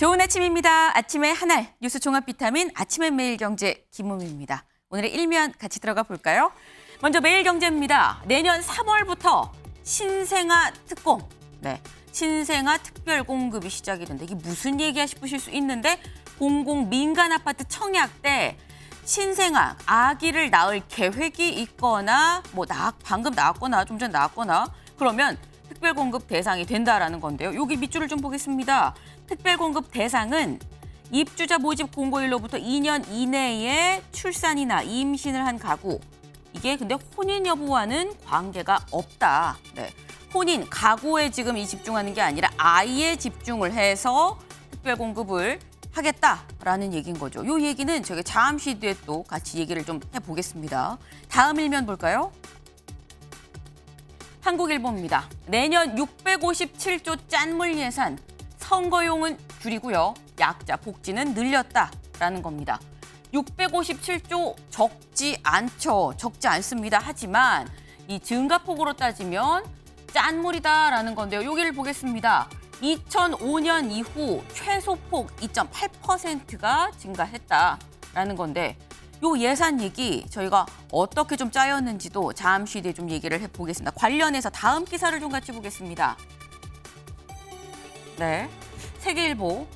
좋은 아침입니다. 아침의 하나 뉴스 종합 비타민 아침의 매일경제 김우미입니다. 오늘의 일면 같이 들어가 볼까요? 먼저 매일경제입니다. 내년 3월부터 신생아 특공, 신생아 특별 공급이 시작이 된다. 이게 무슨 얘기야 싶으실 수 있는데 공공 민간 아파트 청약 때 신생아 아기를 낳을 계획이 있거나 방금 낳았거나 좀 전 낳았거나 그러면 특별 공급 대상이 된다라는 건데요. 여기 밑줄을 좀 보겠습니다. 특별 공급 대상은 입주자 모집 공고일로부터 2년 이내에 출산이나 임신을 한 가구. 이게 근데 혼인 여부와는 관계가 없다. 혼인, 가구에 지금 집중하는 게 아니라 아이에 집중을 해서 특별 공급을 하겠다라는 얘기인 거죠. 이 얘기는 저희가 잠시 뒤에 또 같이 얘기를 좀 해보겠습니다. 다음 일면 볼까요? 한국일보입니다. 내년 657조 짠물 예산, 선거용은 줄이고요. 약자 복지는 늘렸다라는 겁니다. 657조 적지 않죠. 적지 않습니다. 하지만 이 증가폭으로 따지면 짠물이다라는 건데요. 여기를 보겠습니다. 2005년 이후 최소폭 2.8%가 증가했다라는 건데 요 예산 얘기 저희가 어떻게 좀 짜였는지도 잠시 뒤에 좀 얘기를 해보겠습니다. 관련해서 다음 기사를 좀 같이 보겠습니다. 세계일보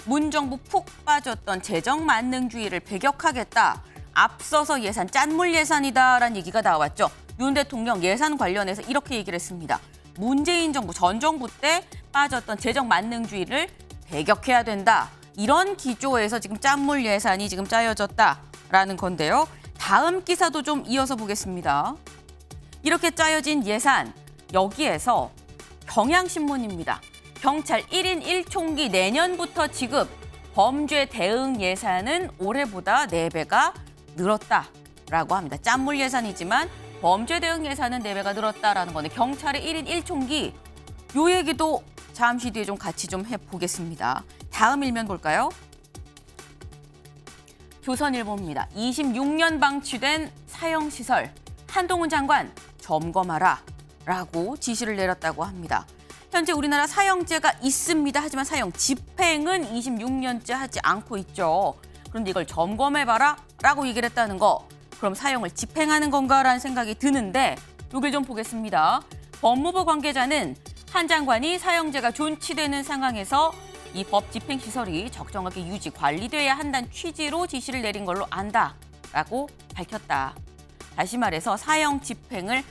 문 정부 푹 빠졌던 재정 만능주의를 배격하겠다. 앞서서 예산 짠물 예산이다라는 얘기가 나왔죠. 윤 대통령 예산 관련해서 이렇게 얘기를 했습니다. 문재인 정부, 전 정부 때 빠졌던 재정 만능주의를 배격해야 된다. 이런 기조에서 지금 짠물 예산이 지금 짜여졌다라는 건데요. 다음 기사도 좀 이어서 보겠습니다. 이렇게 짜여진 예산, 여기에서 경향신문입니다. 경찰 1인 1총기 내년부터 지급, 범죄 대응 예산은 올해보다 4배가 늘었다라고 합니다. 짠물 예산이지만 범죄 대응 예산은 4배가 늘었다라는 건데 경찰의 1인 1총기, 요 얘기도 잠시 뒤에 좀 같이 좀 해보겠습니다. 다음 일면 볼까요? 조선일보입니다. 26년 방치된 사형시설, 한동훈 장관 점검하라 라고 지시를 내렸다고 합니다. 현재 우리나라 사형제가 있습니다. 하지만 사형 집행은 26년째 하지 않고 있죠. 그런데 이걸 점검해봐라 라고 얘기를 했다는 거, 그럼 사형을 집행하는 건가라는 생각이 드는데 여길 좀 보겠습니다. 법무부 관계자는 한 장관이 사형제가 존치되는 상황에서 이 법 집행 시설이 적정하게 유지 관리돼야 한다는 취지로 지시를 내린 걸로 안다라고 밝혔다. 다시 말해서 사형 집행을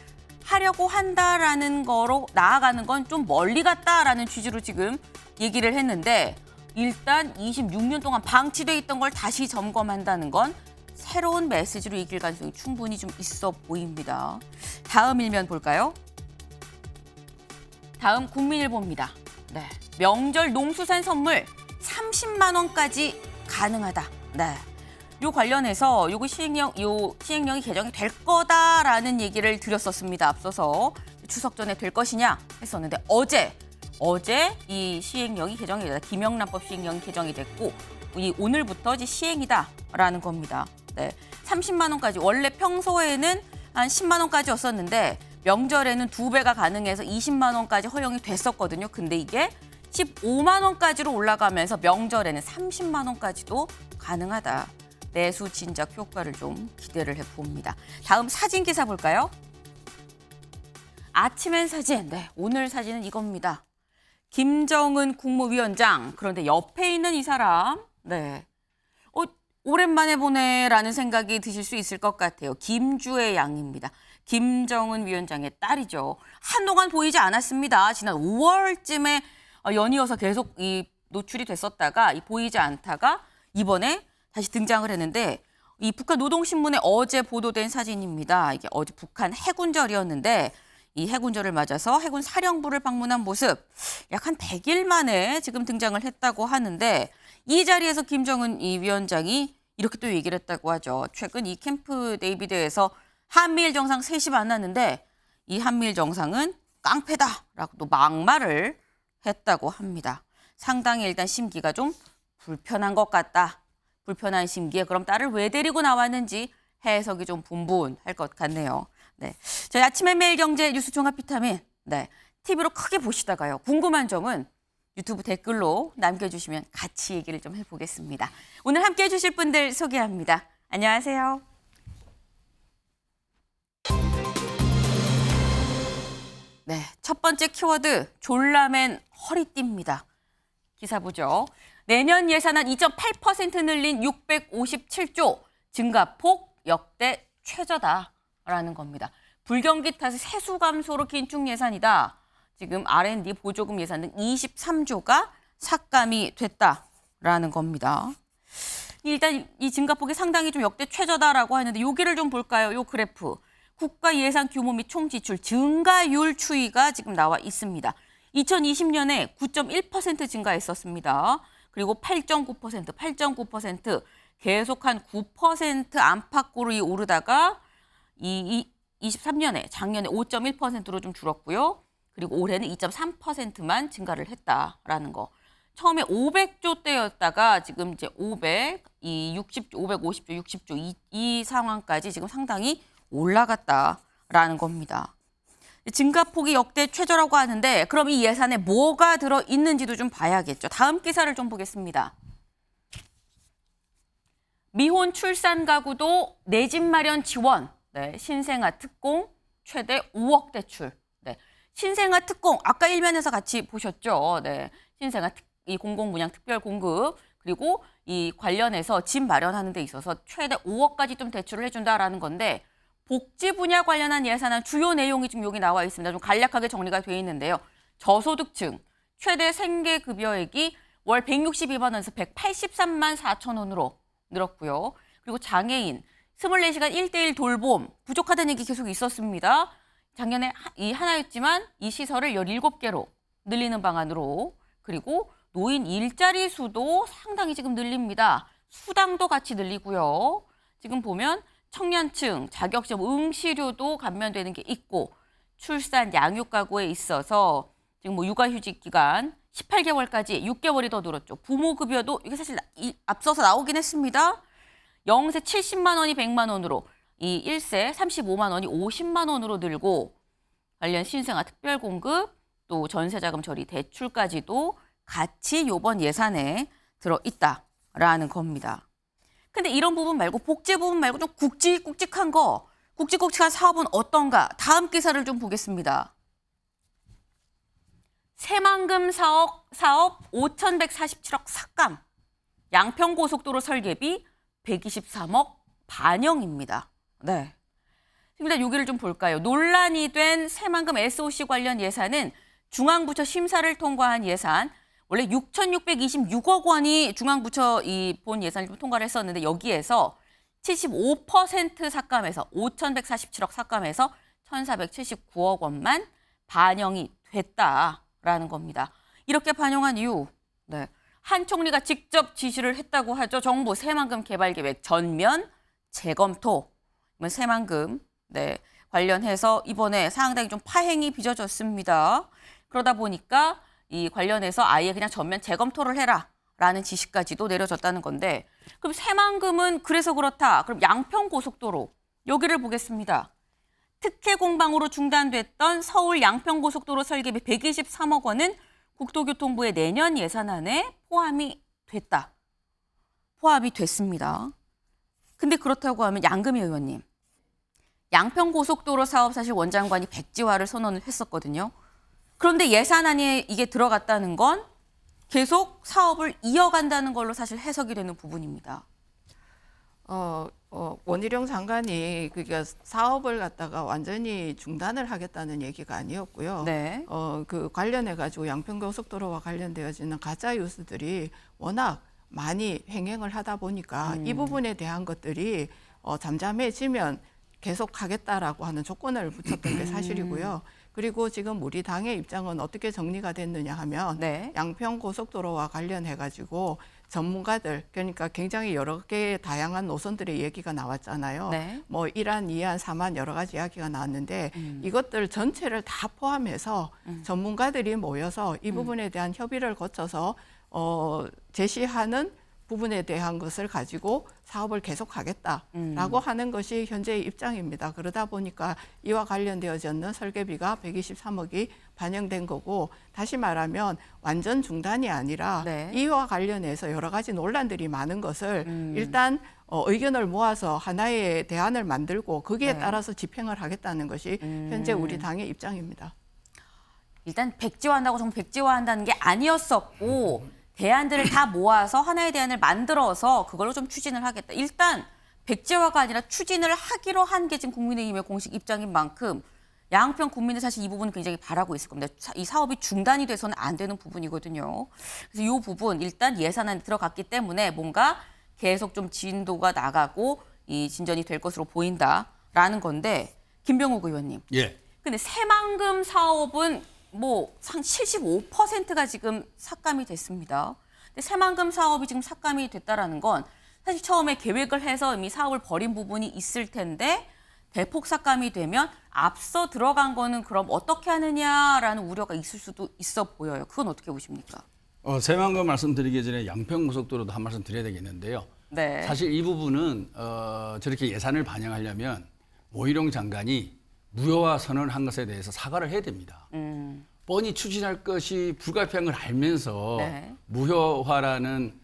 하려고 한다라는 거로 나아가는 건 좀 멀리 갔다라는 취지로 지금 얘기를 했는데 일단 26년 동안 방치돼 있던 걸 다시 점검한다는 건 새로운 메시지로 이길 가능성이 충분히 좀 있어 보입니다. 다음 일면 볼까요? 다음 국민일보입니다. 명절 농수산 선물 30만 원까지 가능하다. 요 관련해서 요거 시행령이 개정이 될 거다라는 얘기를 드렸었습니다. 앞서서 추석 전에 될 것이냐 했었는데 어제 이 시행령이 개정이 되다. 김영란법 시행령이 개정이 됐고 오늘부터 이제 시행이다라는 겁니다. 30만 원까지, 원래 평소에는 한 10만 원까지였었는데 명절에는 2배가 가능해서 20만 원까지 허용이 됐었거든요. 근데 이게 15만 원까지로 올라가면서 명절에는 30만 원까지도 가능하다. 내수 진작 효과를 좀 기대를 해봅니다. 다음 사진 기사 볼까요? 아침엔 사진. 오늘 사진은 이겁니다. 김정은 국무위원장. 그런데 옆에 있는 이 사람. 오랜만에 보네라는 생각이 드실 수 있을 것 같아요. 김주애 양입니다. 김정은 위원장의 딸이죠. 한동안 보이지 않았습니다. 지난 5월쯤에 연이어서 계속 노출이 됐었다가 보이지 않다가 이번에 다시 등장을 했는데 이 북한 노동신문에 어제 보도된 사진입니다. 이게 어제 북한 해군절이었는데 이 해군절을 맞아서 해군 사령부를 방문한 모습, 약 한 100일 만에 지금 등장을 했다고 하는데 이 자리에서 김정은 이 위원장이 이렇게 또 얘기를 했다고 하죠. 최근 이 캠프 데이비드에서 한미일 정상 셋이 만났는데 이 한미일 정상은 깡패다라고 또 막말을 했다고 합니다. 상당히 일단 심기가 좀 불편한 것 같다. 불편한 심기에 그럼 딸을 왜 데리고 나왔는지 해석이 좀 분분할 것 같네요. 저희 아침의 매일경제 뉴스 종합 비타민 TV로 크게 보시다가요. 궁금한 점은 유튜브 댓글로 남겨주시면 같이 얘기를 좀 해보겠습니다. 오늘 함께해 주실 분들 소개합니다. 안녕하세요. 네, 첫 번째 키워드 졸라맨 허리띠입니다. 기사 보죠. 내년 예산안 2.8% 늘린 657조, 증가폭 역대 최저다라는 겁니다. 불경기 탓에 세수 감소로 긴축 예산이다. 지금 R&D 보조금 예산 등 23조가 삭감이 됐다라는 겁니다. 일단 이 증가폭이 상당히 좀 역대 최저다라고 하는데 여기를 좀 볼까요? 요 그래프. 국가 예산 규모 및 총 지출 증가율 추이가 지금 나와 있습니다. 2020년에 9.1% 증가했었습니다. 그리고 8.9%, 8.9% 계속 한 9% 안팎으로 오르다가 23년에 작년에 5.1%로 좀 줄었고요. 그리고 올해는 2.3%만 증가를 했다라는 거. 처음에 500조대였다가 지금 이제 550조, 60조, 이 상황까지 지금 상당히 올라갔다라는 겁니다. 증가폭이 역대 최저라고 하는데 그럼 이 예산에 뭐가 들어있는지도 좀 봐야겠죠. 다음 기사를 좀 보겠습니다. 미혼 출산 가구도 내 집 마련 지원, 네, 신생아 특공 최대 5억 대출. 네, 신생아 특공 아까 일면에서 같이 보셨죠. 네, 신생아 이 공공분양 특별 공급 그리고 이 관련해서 집 마련하는 데 있어서 최대 5억까지 좀 대출을 해준다라는 건데 복지 분야 관련한 예산안 주요 내용이 지금 여기 나와 있습니다. 좀 간략하게 정리가 되어 있는데요. 저소득층 최대 생계급여액이 월 162만 원에서 183만 4천 원으로 늘었고요. 그리고 장애인 24시간 1:1 돌봄 부족하다는 얘기 계속 있었습니다. 작년에 이 하나였지만 이 시설을 17개로 늘리는 방안으로 그리고 노인 일자리 수도 상당히 지금 늘립니다. 수당도 같이 늘리고요. 지금 보면 청년층 자격시험 응시료도 감면되는 게 있고 출산 양육 가구에 있어서 지금 뭐 육아휴직 기간 18개월까지 6개월이 더 늘었죠. 부모급여도 이게 사실 앞서서 나오긴 했습니다. 0세 70만 원이 100만 원으로 이 1세 35만 원이 50만 원으로 늘고 관련 신생아 특별공급 또 전세자금 처리 대출까지도 같이 이번 예산에 들어있다라는 겁니다. 근데 이런 부분 말고 복지 부분 말고 좀 굵직굵직한 거, 굵직굵직한 사업은 어떤가? 다음 기사를 좀 보겠습니다. 새만금 사업 5,147억 삭감, 양평고속도로 설계비 123억 반영입니다. 네. 일단 여기를 좀 볼까요? 논란이 된 새만금 SOC 관련 예산은 중앙부처 심사를 통과한 예산, 원래 6,626억 원이 중앙부처 이 본 예산을 좀 통과를 했었는데 여기에서 75% 삭감해서 5,147억 삭감해서 1,479억 원만 반영이 됐다라는 겁니다. 이렇게 반영한 이유, 네. 한 총리가 직접 지시를 했다고 하죠. 정부 새만금 개발계획 전면 재검토. 새만금 네, 관련해서 이번에 상당히 좀 파행이 빚어졌습니다. 그러다 보니까 이 관련해서 아예 그냥 전면 재검토를 해라라는 지시까지도 내려졌다는 건데 그럼 새만금은 그래서 그렇다. 그럼 양평고속도로 여기를 보겠습니다. 특혜 공방으로 중단됐던 서울 양평고속도로 설계비 123억 원은 국토교통부의 내년 예산안에 포함이 됐다. 포함이 됐습니다. 근데 그렇다고 하면 양금희 의원님. 양평고속도로 사업 사실 원장관이 백지화를 선언을 했었거든요. 그런데 예산안에 이게 들어갔다는 건 계속 사업을 이어간다는 걸로 사실 해석이 되는 부분입니다. 원희룡 장관이 그러니까 사업을 갖다가 완전히 중단을 하겠다는 얘기가 아니었고요. 네. 그 관련해 가지고 양평고속도로와 관련되어지는 가짜 뉴스들이 워낙 많이 횡행을 하다 보니까 이 부분에 대한 것들이 잠잠해지면 계속하겠다라고 하는 조건을 붙였던 게 사실이고요. 그리고 지금 우리 당의 입장은 어떻게 정리가 됐느냐 하면 네. 양평고속도로와 관련해 가지고 전문가들 그러니까 굉장히 여러 개의 다양한 노선들의 얘기가 나왔잖아요. 네. 뭐 1안, 2안, 3안 여러 가지 이야기가 나왔는데 이것들 전체를 다 포함해서 전문가들이 모여서 이 부분에 대한 협의를 거쳐서 제시하는 부분에 대한 것을 가지고 사업을 계속하겠다라고 하는 것이 현재의 입장입니다. 그러다 보니까 이와 관련되어졌는 설계비가 123억이 반영된 거고, 다시 말하면 완전 중단이 아니라 네. 이와 관련해서 여러 가지 논란들이 많은 것을 일단 의견을 모아서 하나의 대안을 만들고 거기에 네. 따라서 집행을 하겠다는 것이 현재 우리 당의 입장입니다. 일단 백지화한다고 정말 백지화한다는 게 아니었었고 대안들을 다 모아서 하나의 대안을 만들어서 그걸로 좀 추진을 하겠다. 일단 백지화가 아니라 추진을 하기로 한 게 지금 국민의힘의 공식 입장인 만큼 양평 국민들 사실 이 부분 굉장히 바라고 있을 겁니다. 이 사업이 중단이 돼서는 안 되는 부분이거든요. 그래서 이 부분 일단 예산안에 들어갔기 때문에 뭔가 계속 좀 진도가 나가고 이 진전이 될 것으로 보인다라는 건데, 김병욱 의원님. 예. 근데 새만금 사업은 뭐 상 75%가 지금 삭감이 됐습니다. 근데 새만금 사업이 지금 삭감이 됐다라는 건 사실 처음에 계획을 해서 이미 사업을 벌인 부분이 있을 텐데 대폭 삭감이 되면 앞서 들어간 거는 그럼 어떻게 하느냐라는 우려가 있을 수도 있어 보여요. 그건 어떻게 보십니까? 새만금 말씀드리기 전에 양평고속도로도 한 말씀 드려야 되겠는데요. 네. 사실 이 부분은 저렇게 예산을 반영하려면 오희룡 장관이 무효화 선언한 것에 대해서 사과를 해야 됩니다. 뻔히 추진할 것이 불가피한 걸 알면서 네. 무효화라는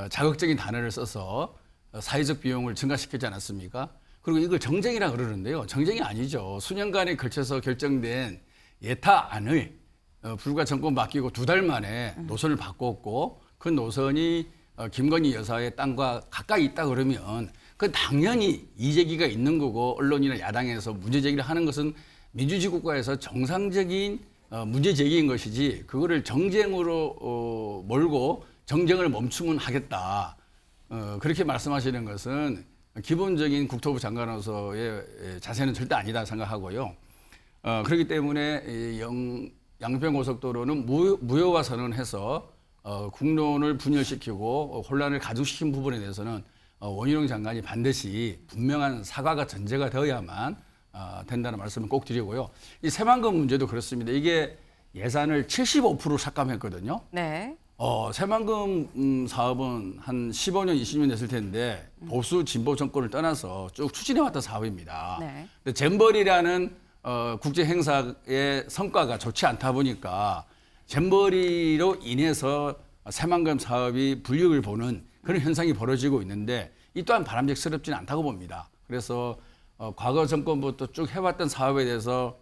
자극적인 단어를 써서 사회적 비용을 증가시키지 않았습니까? 그리고 이걸 정쟁이라 그러는데요. 정쟁이 아니죠. 수년간에 걸쳐서 결정된 예타안을 불과 정권 바뀌고 2달 만에 노선을 바꿨고, 그 노선이 김건희 여사의 땅과 가까이 있다 그러면 그 당연히 이재기가 있는 거고, 언론이나 야당에서 문제 제기를 하는 것은 민주주의 국가에서 정상적인 문제 제기인 것이지, 그거를 정쟁으로 몰고 정쟁을 멈추면 하겠다. 그렇게 말씀하시는 것은 기본적인 국토부 장관으로서의 자세는 절대 아니다 생각하고요. 그렇기 때문에 양평고속도로는 무효화 선언해서 국론을 분열시키고 혼란을 가중시킨 부분에 대해서는 원희룡 장관이 반드시 분명한 사과가 전제가 되어야만 된다는 말씀을 꼭 드리고요. 이 새만금 문제도 그렇습니다. 이게 예산을 75% 삭감했거든요. 네. 새만금 사업은 한 15년, 20년 됐을 텐데 보수 진보 정권을 떠나서 쭉 추진해왔던 사업입니다. 네. 근데 잼버리라는 국제 행사의 성과가 좋지 않다 보니까 잼버리로 인해서 새만금 사업이 불이익을 보는 그런 현상이 벌어지고 있는데, 이 또한 바람직스럽지는 않다고 봅니다. 그래서 과거 정권부터 쭉 해왔던 사업에 대해서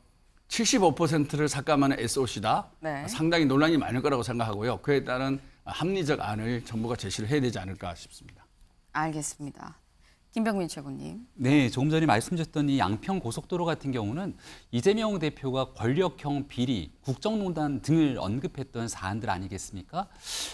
75%를 삭감하는 SOC다. 네. 상당히 논란이 많을 거라고 생각하고요. 그에 따른 합리적 안을 정부가 제시를 해야 되지 않을까 싶습니다. 알겠습니다. 김병민 최고님. 네, 조금 전에 말씀 주셨던 이 양평 고속도로 같은 경우는 이재명 대표가 권력형 비리, 국정농단 등을 언급했던 사안들 아니겠습니까?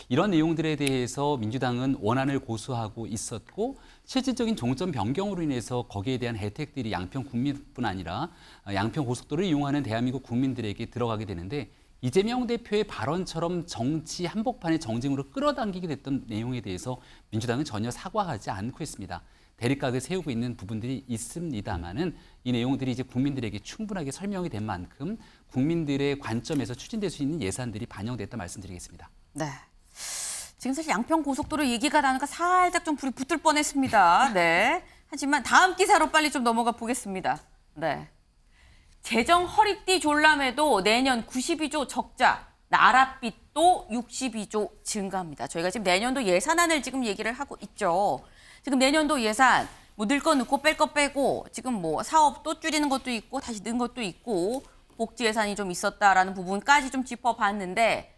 이런 내용들에 대해서 민주당은 원안을 고수하고 있었고, 실질적인 종점 변경으로 인해서 거기에 대한 혜택들이 양평 국민뿐 아니라 양평 고속도로를 이용하는 대한민국 국민들에게 들어가게 되는데, 이재명 대표의 발언처럼 정치 한복판의 정쟁으로 끌어당기게 됐던 내용에 대해서 민주당은 전혀 사과하지 않고 있습니다. 대립각을 세우고 있는 부분들이 있습니다만은 이 내용들이 이제 국민들에게 충분하게 설명이 된 만큼 국민들의 관점에서 추진될 수 있는 예산들이 반영됐다 말씀드리겠습니다. 네. 지금 사실 양평 고속도로 얘기가 나니까 살짝 좀 불이 붙을 뻔했습니다. 네. 하지만 다음 기사로 빨리 좀 넘어가 보겠습니다. 네. 재정 허리띠 졸라매도 내년 92조 적자, 나랏빚도 62조 증가합니다. 저희가 지금 내년도 예산안을 지금 얘기를 하고 있죠. 지금 내년도 예산 뭐 넣을 거 넣고 뺄 거 빼고 지금 뭐 사업 또 줄이는 것도 있고 다시 넣은 것도 있고 복지 예산이 좀 있었다라는 부분까지 좀 짚어봤는데,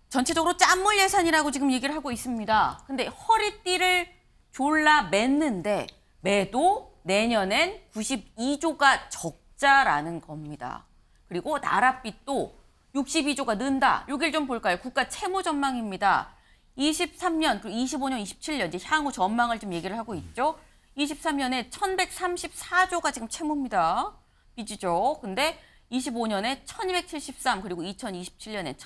전체적으로 짠물 예산이라고 지금 얘기를 하고 있습니다. 근데 허리띠를 졸라 맸는데 매도 내년엔 92조가 적자라는 겁니다. 그리고 나랏빚도 62조가 는다. 여길 좀 볼까요? 국가 채무 전망입니다. 23년, 그리고 25년, 27년 이제 향후 전망을 좀 얘기를 하고 있죠. 23년에 1,134조가 지금 채무입니다. 빚이죠. 근데 25년에 1,273, 그리고 2027년에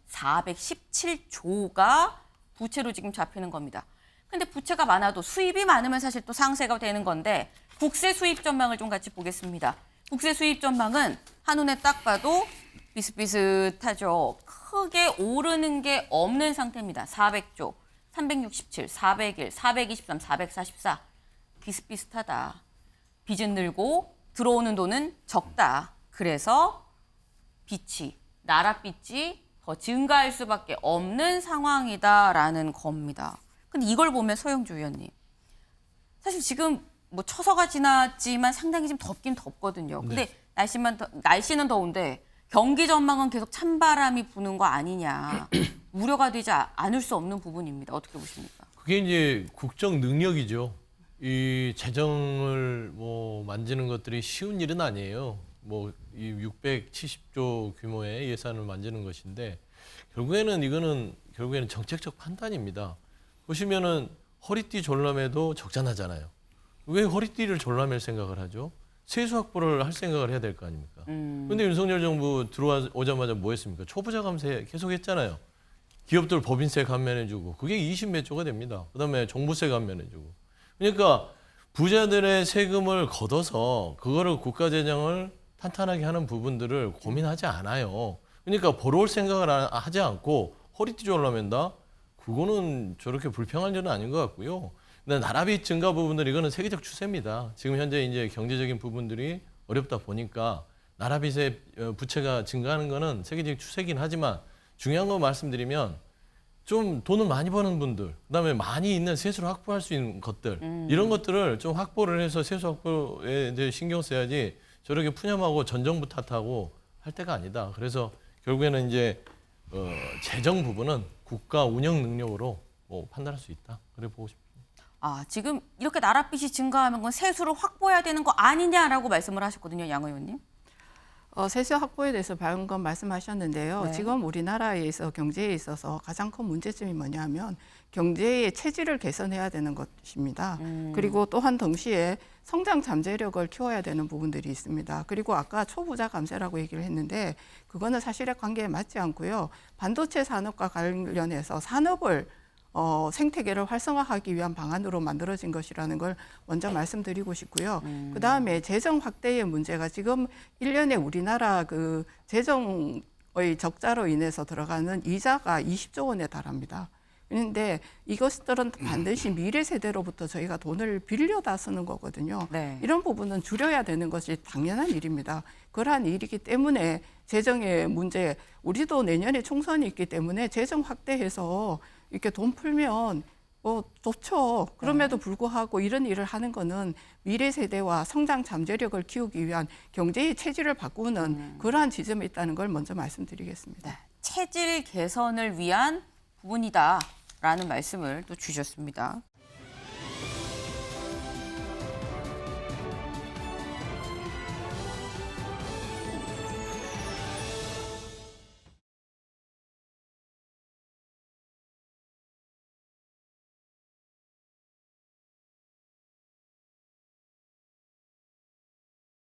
1,417조가 부채로 지금 잡히는 겁니다. 근데 부채가 많아도 수입이 많으면 사실 또 상세가 되는 건데, 국세 수입 전망을 좀 같이 보겠습니다. 국세 수입 전망은 한눈에 딱 봐도 비슷비슷하죠. 크게 오르는 게 없는 상태입니다. 400조. 367, 401, 423, 444 비슷비슷하다. 빚은 늘고 들어오는 돈은 적다. 그래서 빚이 나라 빚이 더 증가할 수밖에 없는 상황이다라는 겁니다. 근데 이걸 보면 서영주 의원님, 사실 지금 뭐 처서가 지났지만 상당히 좀 덥긴 덥거든요. 근데 날씨는 더운데 경기 전망은 계속 찬바람이 부는 거 아니냐 우려가 되지 않을 수 없는 부분입니다. 어떻게 보십니까? 그게 이제 국정 능력이죠. 이 재정을 뭐 만지는 것들이 쉬운 일은 아니에요. 뭐 이 670조 규모의 예산을 만지는 것인데 결국에는 정책적 판단입니다. 보시면은 허리띠 졸라매도 적잖아잖아요. 왜 허리띠를 졸라맬 생각을 하죠? 세수 확보를 할 생각을 해야 될 거 아닙니까? 근데 윤석열 정부 들어오자마자 뭐 했습니까? 초부자 감세 계속 했잖아요. 기업들 법인세 감면해주고 그게 20몇 조가 됩니다. 그다음에 종부세 감면해주고. 그러니까 부자들의 세금을 걷어서 그거를 국가 재정을 탄탄하게 하는 부분들을 고민하지 않아요. 그러니까 벌어올 생각을 하지 않고 허리띠 졸라맨다? 그거는 저렇게 불평할 일은 아닌 것 같고요. 근데 나라빚 증가 부분들 이거는 세계적 추세입니다. 지금 현재 이제 경제적인 부분들이 어렵다 보니까 나라빚의 부채가 증가하는 거는 세계적 추세긴 하지만 중요한 거 말씀드리면 좀 돈을 많이 버는 분들, 그다음에 많이 있는 세수를 확보할 수 있는 것들 이런 것들을 좀 확보를 해서 세수 확보에 대해 신경 써야지 저렇게 푸념하고 전 정부 탓하고 할 때가 아니다. 그래서 결국에는 이제 재정 부분은 국가 운영 능력으로 뭐 판단할 수 있다. 그래 보고 싶습니다. 아, 지금 이렇게 나라빚이 증가하면 건 세수를 확보해야 되는 거 아니냐라고 말씀을 하셨거든요, 양 의원님. 세수 확보에 대해서 방금 말씀하셨는데요. 네. 지금 우리나라에서 경제에 있어서 가장 큰 문제점이 뭐냐면 경제의 체질을 개선해야 되는 것입니다. 그리고 또한 동시에 성장 잠재력을 키워야 되는 부분들이 있습니다. 그리고 아까 초부자 감세라고 얘기를 했는데 그거는 사실의 관계에 맞지 않고요. 반도체 산업과 관련해서 산업을 생태계를 활성화하기 위한 방안으로 만들어진 것이라는 걸 먼저 말씀드리고 싶고요. 그다음에 재정 확대의 문제가 지금 1년에 우리나라 그 재정의 적자로 인해서 들어가는 이자가 20조 원에 달합니다. 그런데 이것들은 반드시 미래 세대로부터 저희가 돈을 빌려다 쓰는 거거든요. 네. 이런 부분은 줄여야 되는 것이 당연한 일입니다. 그러한 일이기 때문에 재정의 문제, 우리도 내년에 총선이 있기 때문에 재정 확대해서 이렇게 돈 풀면 뭐 좋죠. 그럼에도 불구하고 이런 일을 하는 거는 미래 세대와 성장 잠재력을 키우기 위한 경제의 체질을 바꾸는 그러한 지점에 있다는 걸 먼저 말씀드리겠습니다. 네, 체질 개선을 위한 부분이다라는 말씀을 또 주셨습니다.